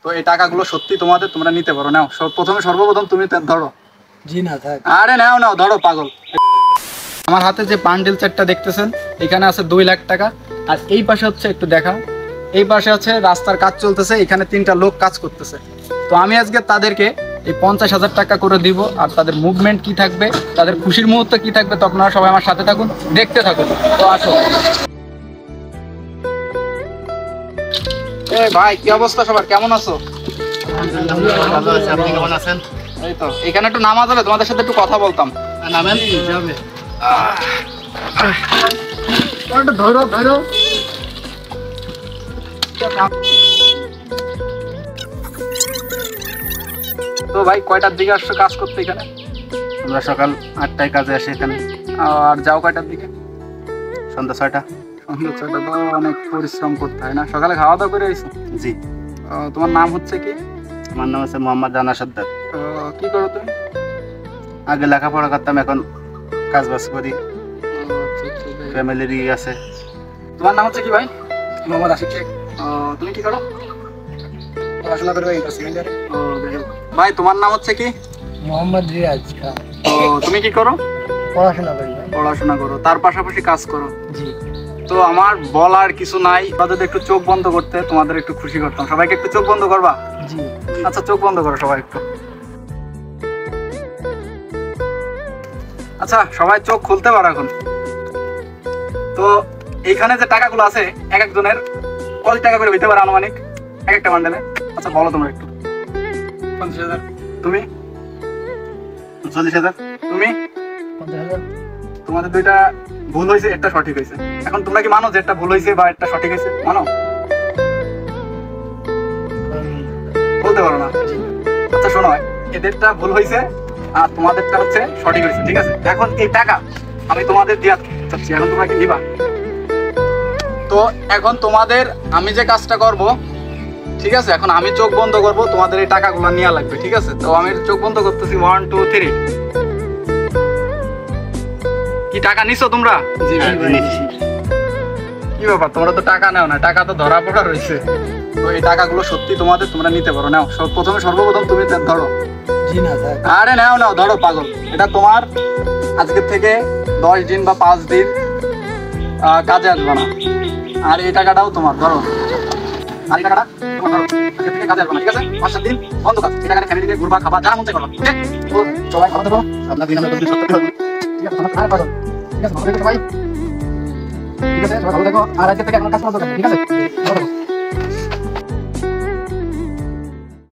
তো এই টাকাগুলো সত্যি তোমাদের, তোমরা নিতে পারো। নাও, প্রথমে সর্বপ্রথম তুমি ধরো। জি না থাক। আরে নাও নাও, ধরো পাগল। আমার হাতে যে বান্ডিল সেটটা দেখতেছেন, এখানে আছে 2 লাখ টাকা। আর এই পাশে হচ্ছে, একটু দেখা, এই পাশে আছে রাস্তার কাজ চলতেছে, এখানে 3টা লোক কাজ করতেছে। তো আমি আজকে তাদেরকে এই 50,000 টাকা করে দিব। আর তাদের মুভমেন্ট কি থাকবে, তাদের খুশির মুহূর্ত কি থাকবে, তো আপনারা সবাই আমার সাথে থাকুন, দেখতে থাকুন। তো আসো। ভাই, কি অবস্থা সবার, কেমন আছো? ভালো আছি, আপনি কেমন আছেন? এই তো, এখানে একটু নামা যাবে? তোমাদের সাথে একটু কথা বলতাম। নামেন যাবে। ধরো ধরো। তো ভাই, কয়টার দিকে আসছো কাজ করতে এখানে? আমরা সকাল 8টায় কাজে আসি এখানে। আর যাও কয়টার দিকে? সন্ধ্যা 6টা। সন্ধ্যা 6টা। তো অনেক পরিশ্রম করতে হয় না? সকালে খাওয়া দাওয়া করে আইছো? জি। তোমার নাম হচ্ছে কি? আমার নাম আছে মোহাম্মদ রানা সর্দার। কি করো তুমি? আগে লেখাপড়া করতাম, এখন কাজ বাজ করি, ফ্যামিলির আছে। তোমার নাম হচ্ছে কি ভাই? মোহাম্মদ আশিক শেখ। তুমি কি করো? পড়াশোনা করবে সেকেন্ড ইয়ারে। ভাই, তোমার নাম হচ্ছে কি? মোহাম্মদ রিয়াজ খান। তুমি কি করো? পড়াশোনা করি। পড়াশোনা করো, তার পাশাপাশি কাজ করো। জি। তো আমার বলার কিছু নাই, তাদের একটু চোখ বন্ধ করতে, তোমাদের একটু খুশি করতাম। সবাইকে একটু চোখ বন্ধ করবা? জি। আচ্ছা, চোখ বন্ধ করো সবাই একটু। আচ্ছা, সবাই চোখ খুলতে পারো এখন। তো এইখানে যে টাকাগুলো আছে, এক একজনের কত টাকা করে হইতে পারে আনুমানিক এক একটা বান্ডেলে? আচ্ছা বলো তোমরা একটু। 50,000। তুমি? 40,000। তুমি? 50,000। তোমাদের দুইটা ভুল হয়েছে, একটা সঠিক হয়েছে। এখন তোমরা কি মানো যে একটা ভুল হয়েছে বা একটা সঠিক হয়েছে? মানো? বলতে পারো না? আচ্ছা শোনো, এদেরটা ভুল হয়েছে আর তোমাদেরটা হচ্ছে সঠিক হয়েছে, ঠিক আছে? এখন এই টাকা আমি তোমাদের দিয়া চাচ্ছি, এখন তোমরা কি নিবা? তো এখন তোমাদের আমি যে কাজটা করব, ঠিক আছে? এখন আমি চোখ বন্ধ করব, তোমাদের এই টাকাগুলো নেওয়া লাগবে, ঠিক আছে? তো আমি চোখ বন্ধ করতেছি, 1 2 3। কি টাকা নিছো তোমরা? কি ব্যাপার, তোমরা তো টাকা নাও না, টাকা তো ধরা পড়া রয়েছে। তো এই টাকাগুলো সত্যি তোমাদের, তোমরা নিতে পারো। নাও, প্রথমে সর্বপ্রথম তুমি ধরো। জি না থাক। আরে নাও নাও, ধরো পাগল। এটা তোমার আজকের থেকে 10 দিন বা 5 দিন কাজে আসবে না। আর এই টাকাটাও তোমার, ধরো। আর এই টাকাটা তোমার, ধরো। আজকের থেকে কাজে আসবে না, ঠিক আছে? 5-7 দিন বন্ধ কাজ। এই টাকাটা ফ্যামিলিকে ঘুরবা, খাবা, যা মন চাই করবা, ঠিক আছে? তো সবাই খাওয়া দেবো, আপনার দিন আমরা ঠিক আছে? আর পাগল, ঠিক আছে? ভালো থেকো সবাই, ঠিক আছে? সবাই ভালো থেকো। আর আজকের থেকে আপনার কাজ করতে হবে, ঠিক আছে?